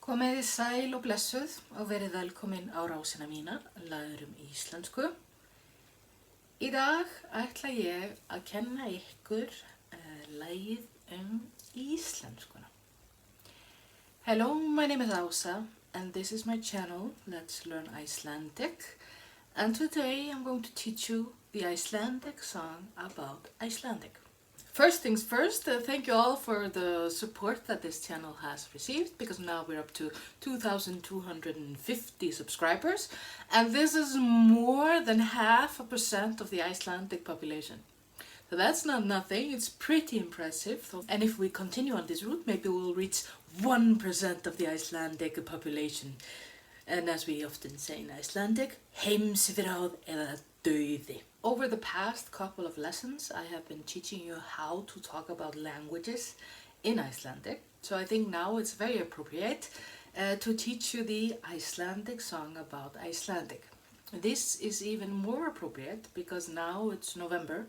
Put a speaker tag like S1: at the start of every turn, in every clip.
S1: Komiði sæl og blessuð og verið velkomin á rásina mína, Lærum íslensku. Í dag ætla ég að kenna ykkur lagið íslenskuna. Hello, my name is Ása and this is my channel, Let's Learn Icelandic. And today I'm going to teach you the Icelandic song about Icelandic. First things first, thank you all for the support that this channel has received, because now we're up to 2,250 subscribers, and this is more than 0.5% of the Icelandic population. So that's not nothing, it's pretty impressive. And if we continue on this route, maybe we'll reach 1% of the Icelandic population. And as we often say in Icelandic, heimsfráð eða dauði. Over the past couple of lessons, I have been teaching you how to talk about languages in Icelandic. So I think now it's very appropriate to teach you the Icelandic song about Icelandic. This is even more appropriate because now it's November.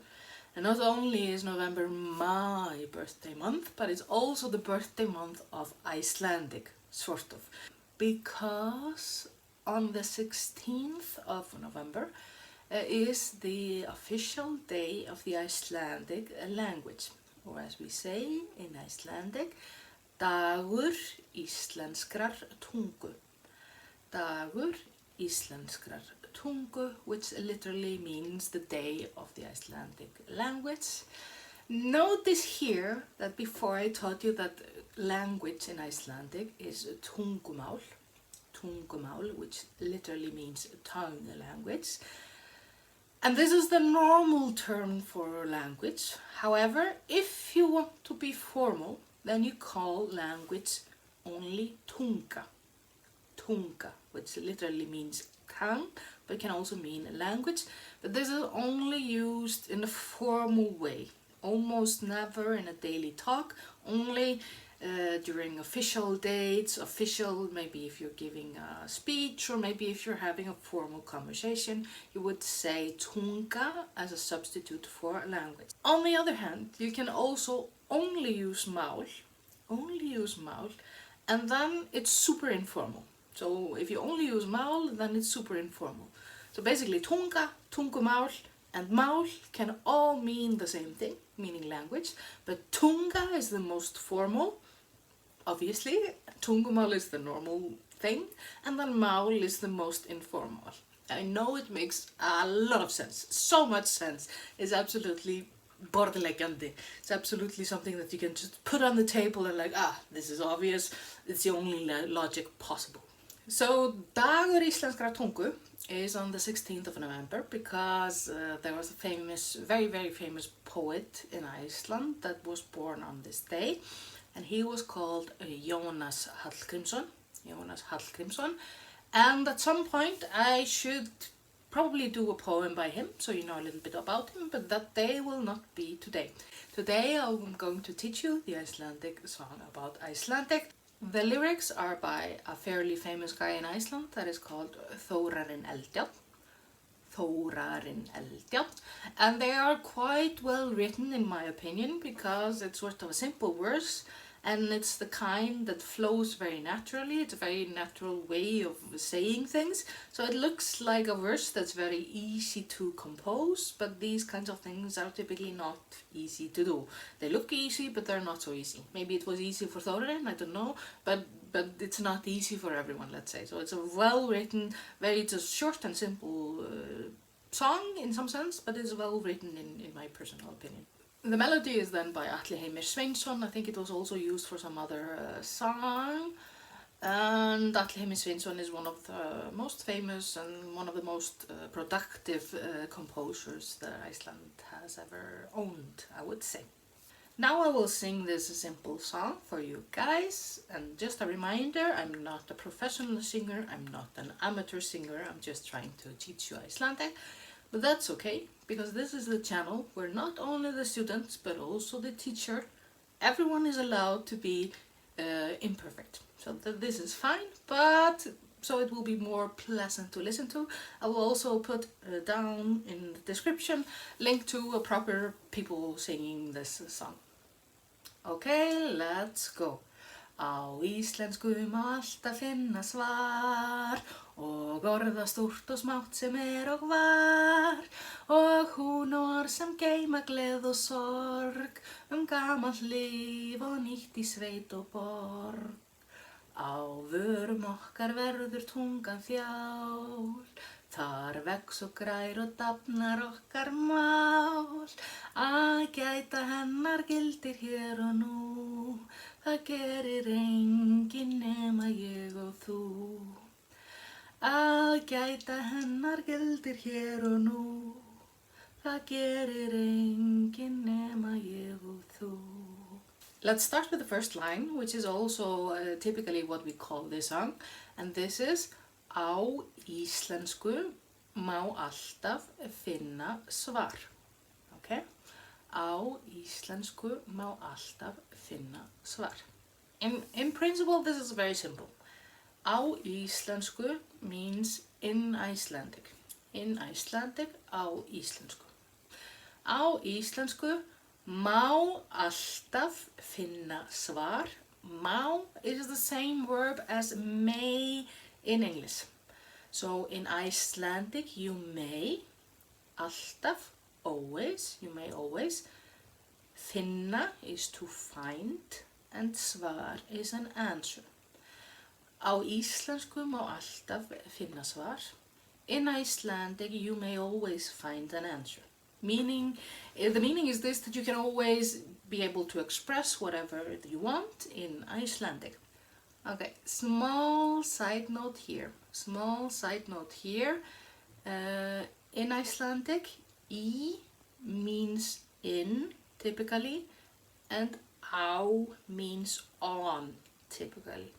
S1: And not only is November my birthday month, but it's also the birthday month of Icelandic, sort of. Because on the 16th of November, is the official day of the Icelandic language, or as we say in Icelandic, Dagur íslenskrar tungu. Dagur íslenskrar tungu, which literally means the day of the Icelandic language. Notice here that before I taught you that language in Icelandic is tungumál, which literally means tongue language. And this is the normal term for language. However, if you want to be formal, then you call language only tunga. Tunga, which literally means tongue, but can also mean language. But this is only used in a formal way. Almost never in a daily talk, only during official dates, maybe if you're giving a speech or maybe if you're having a formal conversation, you would say tunga as a substitute for language. On the other hand, you can also only use mál, and then it's super informal. So if you only use mál, then it's super informal. So basically tunga, tungumál, and mál can all mean the same thing, meaning language, but tunga is the most formal. Obviously, tungumál is the normal thing, and then mál is the most informal. I know it makes a lot of sense, so much sense. It's absolutely borðleggjandi. It's absolutely something that you can just put on the table and like, this is obvious, it's the only logic possible. So, Dagur íslenskrar tungu is on the 16th of November because there was a famous, very, very famous poet in Iceland that was born on this day. And he was called Jónas Hallgrímsson. And at some point I should probably do a poem by him, so you know a little bit about him, but that day will not be today. Today I'm going to teach you the Icelandic song about Icelandic. The lyrics are by a fairly famous guy in Iceland that is called Þórarinn Eldjárn, and they are quite well written in my opinion because it's sort of a simple verse and it's the kind that flows very naturally. It's a very natural way of saying things, so it looks like a verse that's very easy to compose, but these kinds of things are typically not easy to do. They look easy, but they're not so easy. Maybe it was easy for Þórarinn, I don't know, but it's not easy for everyone, let's say. So it's a well-written, very just short and simple song in some sense, but it's well written in my personal opinion. The melody is then by Atli Heimir Sveinsson. I think it was also used for some other song. And Atli Heimir Sveinsson is one of the most famous and one of the most productive composers that Iceland has ever owned, I would say. Now I will sing this simple song for you guys, and just a reminder, I'm not a professional singer, I'm not an amateur singer, I'm just trying to teach you Icelandic, but that's okay, because this is the channel where not only the students, but also the teacher, everyone is allowed to be imperfect. So this is fine, but so it will be more pleasant to listen to. I will also put down in the description link to a proper people singing this song. Okay, let's go. Á íslensku má alltaf finna svar og orða stórt og smátt sem og var og húnor sem geyma gleð og sorg gamalt líf og nýtt í sveit og borg. Á vörum okkar verður tungan þjál, þar vex og grær og dafnar okkar mál. Að gæta hennar gildir hér og nú, það gerir enginn nema ég og þú. Að gæta hennar gildir hér og nú, það gerir enginn nema ég og þú. Let's start with the first line, which is also typically what we call this song. And this is Á íslensku má alltaf finna svar. Okay? Á íslensku má alltaf finna svar. In principle, this is very simple. Á íslensku means in Icelandic. In Icelandic, á íslensku. Á íslensku má alltaf finna svar. Má is the same verb as may in English. So in Icelandic you may, alltaf, always, you may always. Finna is to find and svar is an answer. Á íslensku má alltaf finna svar. In Icelandic you may always find an answer. The meaning is this, that you can always be able to express whatever you want in Icelandic. Okay, small side note here. In Icelandic, í means in, typically, and á means on, typically.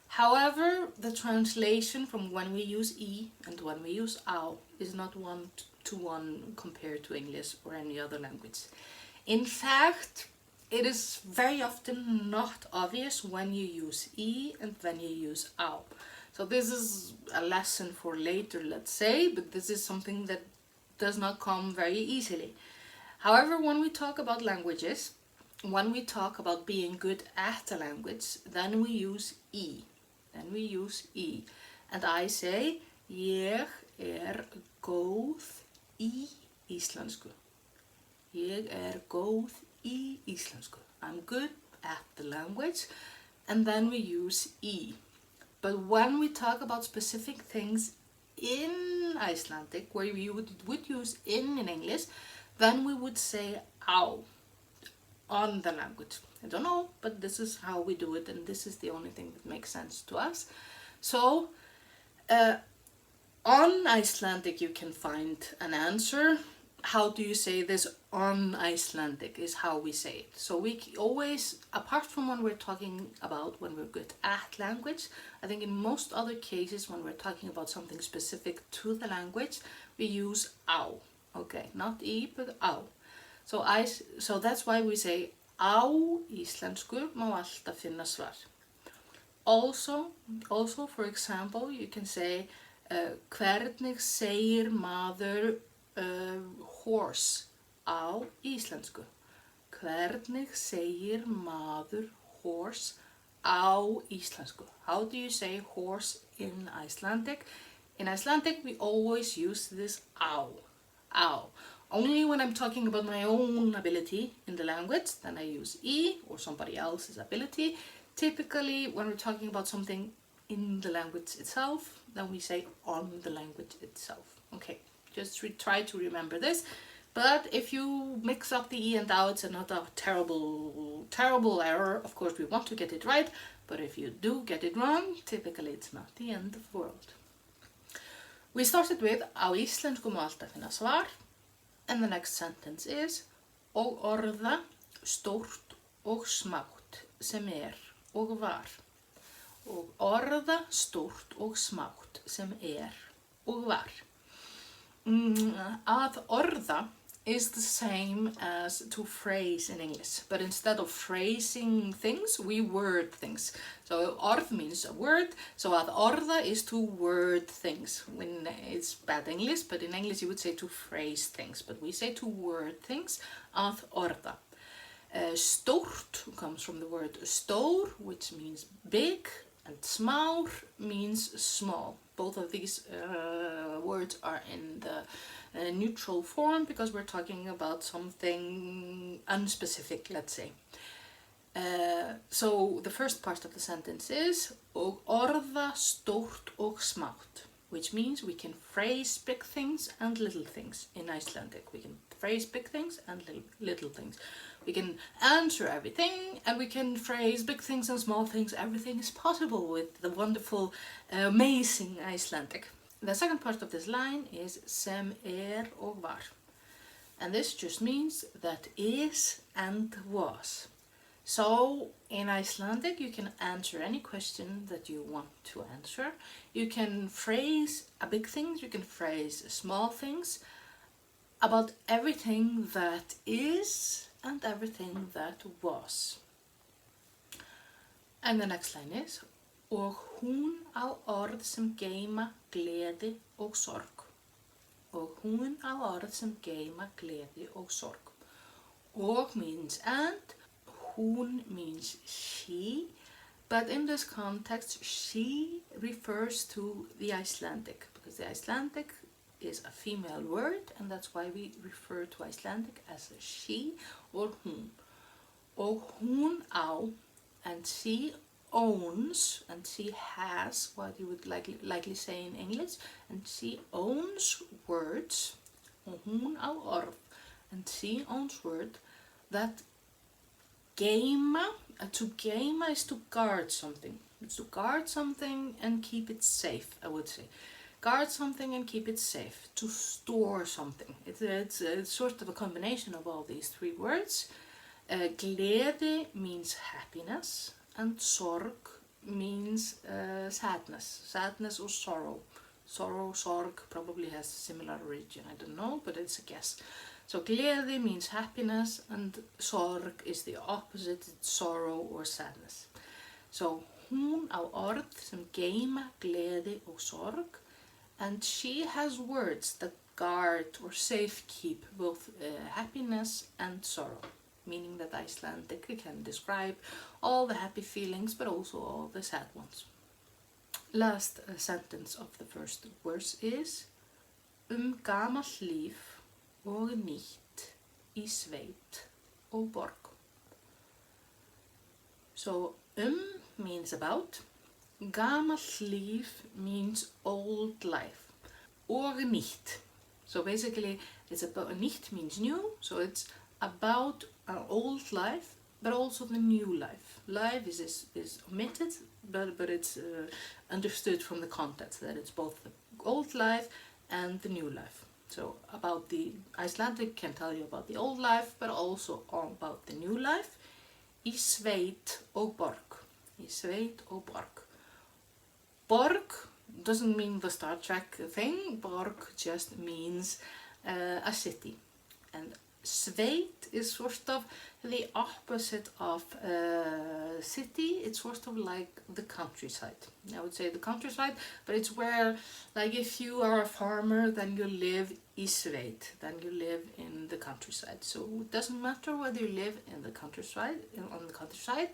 S1: However, the translation from when we use í and when we use á is not one-to-one compared to English or any other language. In fact, it is very often not obvious when you use í and when you use á. So this is a lesson for later, let's say, but this is something that does not come very easily. However, when we talk about languages, when we talk about being good at a language, then we use í. And I say, ég góð í íslensku. Ég góð í íslensku. I'm good at the language, and then we use í. But when we talk about specific things in Icelandic, where we would use in English, then we would say á on the language. I don't know, but this is how we do it, and this is the only thing that makes sense to us. So, on Icelandic you can find an answer. How do you say this on Icelandic is how we say it. So we always, apart from when we're talking about when we're good at language, I think in most other cases when we're talking about something specific to the language, we use á. Okay, not í, but á. So that's why we say á íslensku má alltaf finna svar. Also, for example, you can say hvernig segir maður horse á íslensku. Hvernig segir maður horse á íslensku. How do you say horse in Icelandic? In Icelandic we always use this á. Only when I'm talking about my own ability in the language, then I use í, or somebody else's ability. Typically, when we're talking about something in the language itself, then we say on the language itself. Okay, just try to remember this. But if you mix up the í and á, it's not a terrible error. Of course, we want to get it right, but if you do get it wrong, typically it's not the end of the world. We started with á íslensku má alltaf finna svar. And the next sentence is og orða stórt og smátt sem og var. Og orða stórt og smátt sem og var. Að orða is the same as to phrase in English, but instead of phrasing things, we word things. So orð means a word, so að orða is to word things. When it's bad English, but in English you would say to phrase things, but we say to word things, að orða. Stórt comes from the word stór, which means big, and smár means small. Both of these words are in the neutral form because we're talking about something unspecific, let's say. So the first part of the sentence is og orða stórt og smátt, which means we can phrase big things and little things in Icelandic. We can phrase big things and little things. We can answer everything, and we can phrase big things and small things. Everything is possible with the wonderful, amazing Icelandic. The second part of this line is sem og var. And this just means that is and was. So in Icelandic you can answer any question that you want to answer. You can phrase big things, you can phrase small things about everything that is and everything that was. And the next line is og hún á orð sem geyma gleði og sorg. Og hún á orð sem geyma gleði og sorg. Og means and, hún means she, but in this context she refers to the Icelandic, because the Icelandic is a female word, and that's why we refer to Icelandic as a she or hún. Og hún á, and she owns, and she has, what you would likely say in English, and she owns words, og hún á orð, and she owns word that geyma, to geyma is to guard something. It's to guard something and keep it safe, I would say. Guard something and keep it safe. To store something. It's sort of a combination of all these three words. Gleði means happiness, and sorg means sadness. Sadness or sorrow. Sorg probably has a similar origin, I don't know, but it's a guess. So gleði means happiness, and sorg is the opposite, it's sorrow or sadness. So hún á orð sem geyma gleði og sorg, and she has words that guard or safekeep both happiness and sorrow, meaning that Icelandic can describe all the happy feelings but also all the sad ones. Last sentence of the first verse is gamalt líf og nýtt í sveit og borg. So means about, gamalt líf means old life, og nýtt. So basically it's about, nýtt means new, so it's about an old life but also the new life. Life is omitted, but it's understood from the context that it's both the old life and the new life. So about the Icelandic can tell you about the old life, but also about the new life. Í sveit og borg. Í sveit og borg. Borg doesn't mean the Star Trek thing. Borg just means a city. And sveit is sort of the opposite of city. It's sort of like the countryside. I would say the countryside, but it's where, like, if you are a farmer, then you live í sveit, then you live in the countryside. So it doesn't matter whether you live in the countryside, on the countryside,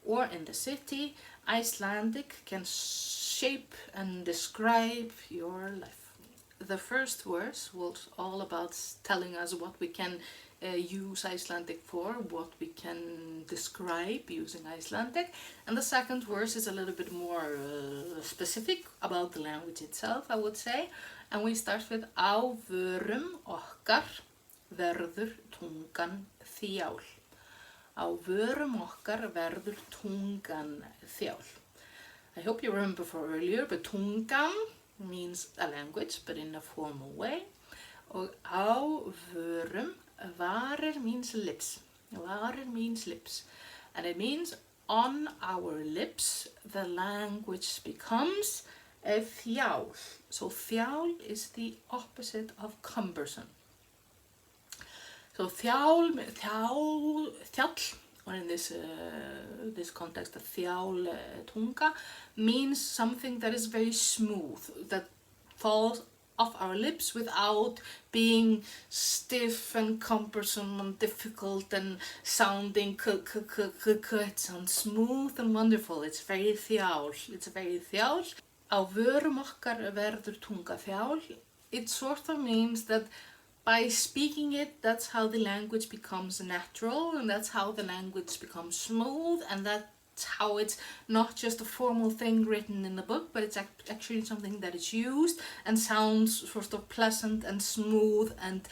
S1: or in the city. Icelandic can shape and describe your life. The first verse was all about telling us what we can use Icelandic for, what we can describe using Icelandic, and the second verse is a little bit more specific about the language itself, I would say, and we start with á vörum okkar verður tungan þjál. Á vörum okkar verður tungan þjál. I hope you remember from earlier, but tungan means a language, but in a formal way. Og á vörum, varir means lips. Varir means lips. And it means on our lips, the language becomes a þjál. So þjál is the opposite of cumbersome. So þjál, or in this context, the þjál tunga means something that is very smooth, that falls off our lips without being stiff and cumbersome and difficult and sounding It sounds smooth and wonderful. It's very þjál. It's very þjál. Á vörum okkar verður tunga þjál. It sort of means that by speaking it, that's how the language becomes natural, and that's how the language becomes smooth, and that's how it's not just a formal thing written in the book, but it's actually something that is used and sounds sort of pleasant and smooth and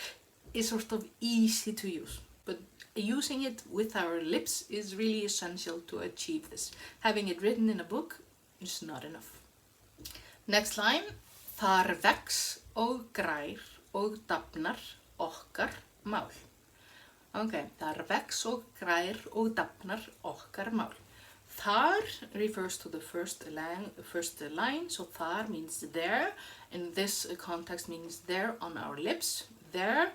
S1: is sort of easy to use. But using it with our lips is really essential to achieve this. Having it written in a book is not enough. Next line. Þar vex og grær og dafnar okkar mál. Okay, þar vex og grær og dafnar okkar mál. Þar refers to the first line, so þar means there. In this context means there on our lips, there.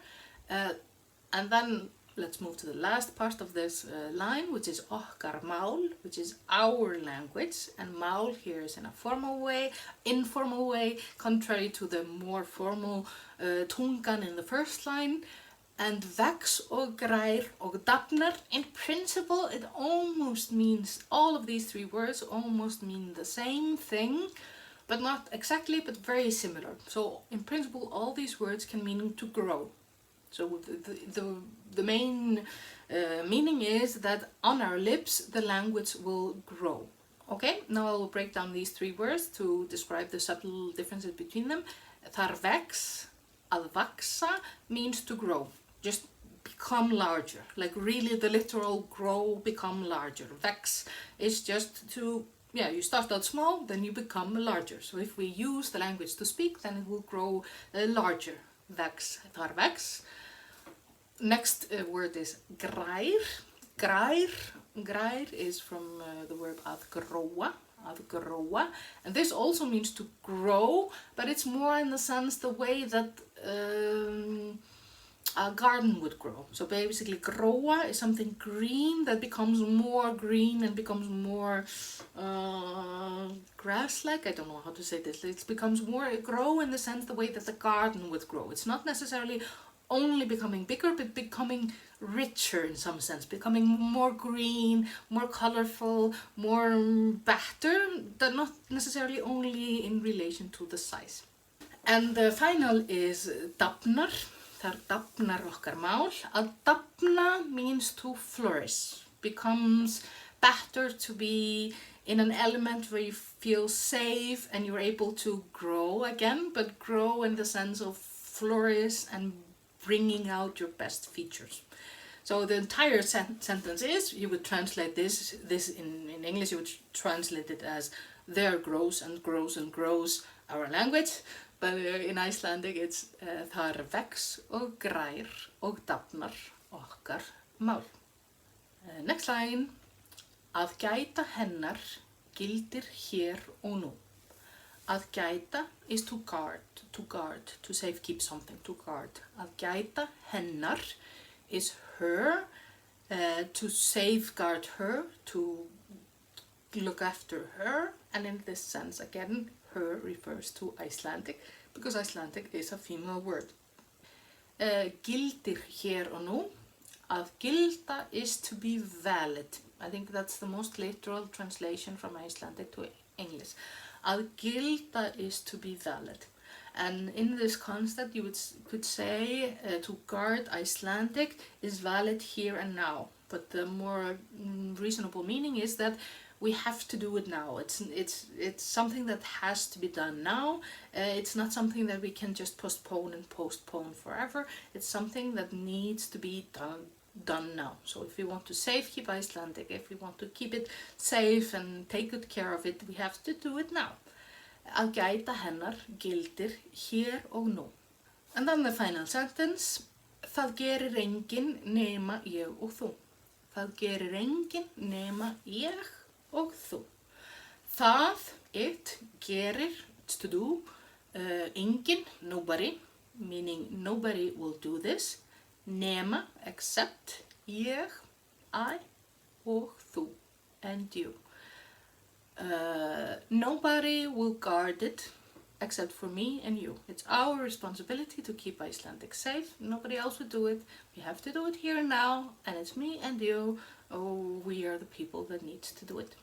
S1: And then let's move to the last part of this line, which is okkar mál, which is our language. And mál here is in a formal way, informal way, contrary to the more formal tungan in the first line. And vex og grær og dafnar, in principle it almost means, all of these three words almost mean the same thing, but not exactly, but very similar. So in principle all these words can mean to grow. So the main meaning is that on our lips the language will grow. Okay, now I will break down these three words to describe the subtle differences between them. Þar vex, að vaxa, means to grow, just become larger, like really the literal grow, become larger. Vex is just to, you start out small, then you become larger. So if we use the language to speak, then it will grow larger. Vex, þar vex. Next word is grær. Grær is from the verb að gróa, and this also means to grow, but it's more in the sense the way that a garden would grow. So basically gróa is something green that becomes more green and becomes more grass-like. I don't know how to say this. It becomes more grow in the sense the way that the garden would grow. It's not necessarily only becoming bigger, but becoming richer in some sense, becoming more green, more colorful, more better, but not necessarily only in relation to the size. And the final is dafnar. Þar dafnar okkar mál. Að dafna means to flourish, becomes better, to be in an element where you feel safe and you're able to grow again, but grow in the sense of flourish and bringing out your best features. So the entire sentence is, you would translate this in English, you would translate it as there grows and grows and grows our language, but in Icelandic it's þar vex og grær og dafnar okkar mál. Next line. Að gæta hennar gildir hér og nú. Að gæta is to guard, to safekeep something, to guard. Að gæta hennar is her, to safeguard her, to look after her, and in this sense again her refers to Icelandic, because Icelandic is a female word. Gildir hér og nú. Að gilda is to be valid. I think that's the most literal translation from Icelandic to English. Að gilda is to be valid. And in this concept you could say to guard Icelandic is valid here and now. But the more reasonable meaning is that we have to do it now. It's something that has to be done now. It's not something that we can just postpone and postpone forever. It's something that needs to be done now. So if we want to keep Icelandic, if we want to keep it safe and take good care of it, we have to do it now. Að gæta hennar gildir hér og nú. And then the final sentence. Það gerir enginn nema ég og þú. Það gerir enginn nema ég og þú. Það, it, gerir, it's to do. Enginn, nobody, meaning nobody will do this. Nema, except, ég, I, og þú, and you. Nobody will guard it, except for me and you. It's our responsibility to keep Icelandic safe. Nobody else would do it. We have to do it here and now, and it's me and you. Oh, we are the people that need to do it.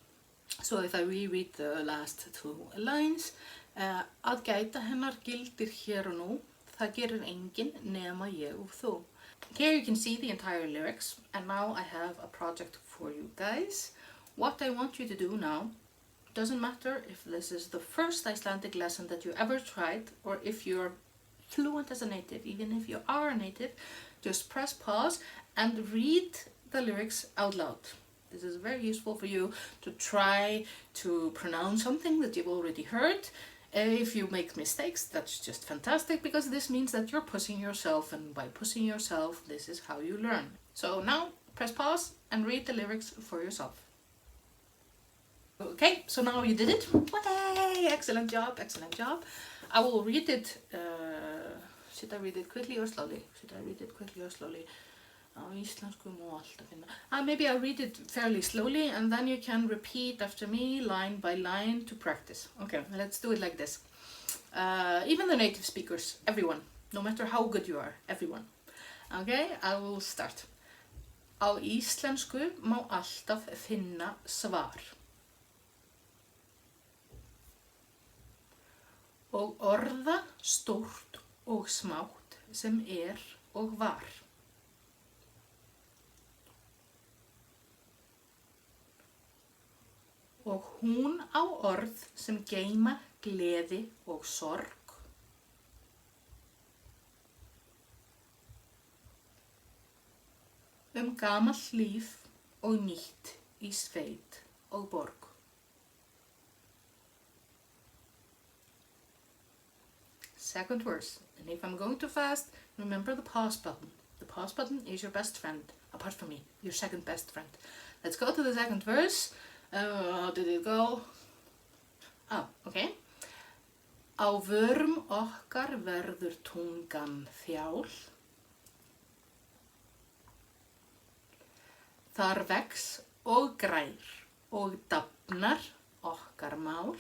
S1: So if I reread the last two lines, að gæta hennar gildir hér og nú, það gerir enginn nema ég og þú. Here you can see the entire lyrics, and now I have a project for you guys. What I want you to do now, doesn't matter if this is the first Icelandic lesson that you ever tried, or if you're fluent as a native, even if you are a native, just press pause and read the lyrics out loud. This is very useful for you to try to pronounce something that you've already heard. If you make mistakes, that's just fantastic, because this means that you're pushing yourself, and by pushing yourself, this is how you learn. So now press pause and read the lyrics for yourself. Okay, so now you did it. Yay! Excellent job, excellent job. I will read it. Should I read it quickly or slowly? Íslensku má alltaf finna. Maybe I'll read it fairly slowly, and then you can repeat after me line by line to practice. Okay, let's do it like this. Even the native speakers, everyone, no matter how good you are, everyone. Okay, I will start. Á íslensku má alltaf finna svar. Og orða stórt og smátt sem og var. Og hún á orð sem geyma gleði og sorg. Gamalt líf og nýtt í sveit og borg. Second verse, and if I'm going too fast, remember the pause button. The pause button is your best friend, apart from me, your second best friend. Let's go to the second verse. How did it go? Oh, okay. Á vörum okkar verður tungan þjál. Þar vex og grær og dafnar okkar mál.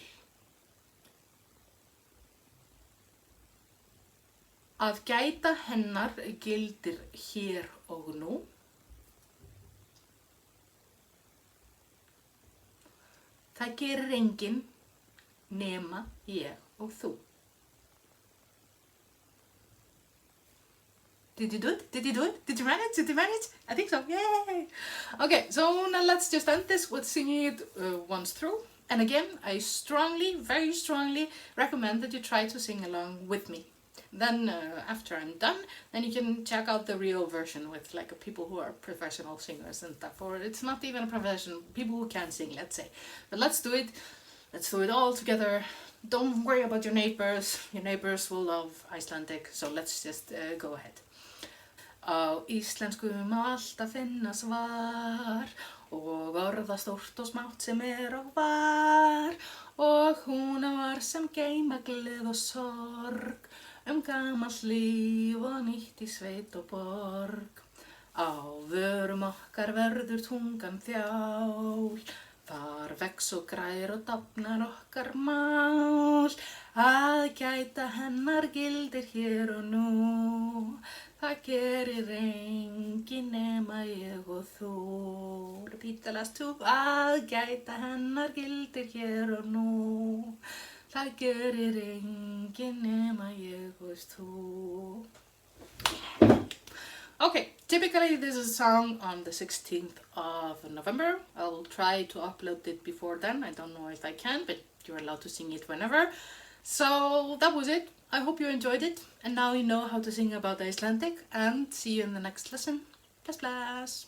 S1: Að gæta hennar gildir hér og nú. Það gerir enginn nema ég og þú. Did you do it? Did you do it? Did you manage? Did you manage? I think so. Yay! Okay, so now let's just end this with singing it once through. And again, I strongly, very strongly recommend that you try to sing along with me. Then after I'm done, then you can check out the real version with like people who are professional singers and stuff, or it's not even a profession, people who can sing, let's say. But let's do it all together. Don't worry about your neighbors will love Icelandic, so let's just go ahead. Á íslensku má alltaf finna svar, og orða stórt og smátt sem og var, og hún var sem geyma gleð og sorg, gamalt líf og nýtt í sveit og borg. Á vörum okkar verður tungan þjál, þar vex og grær og dafnar okkar mál. Að gæta hennar gildir hér og nú, það gerir enginn nema ég og þú. Repeat the last two. Að gæta hennar gildir hér og nú, það gerir enginn nema ég og þú. Okay, typically this is a song on the 16th of November. I'll try to upload it before then. I don't know if I can, but you're allowed to sing it whenever. So that was it. I hope you enjoyed it. And now you know how to sing about Icelandic. And see you in the next lesson. Bless, bless.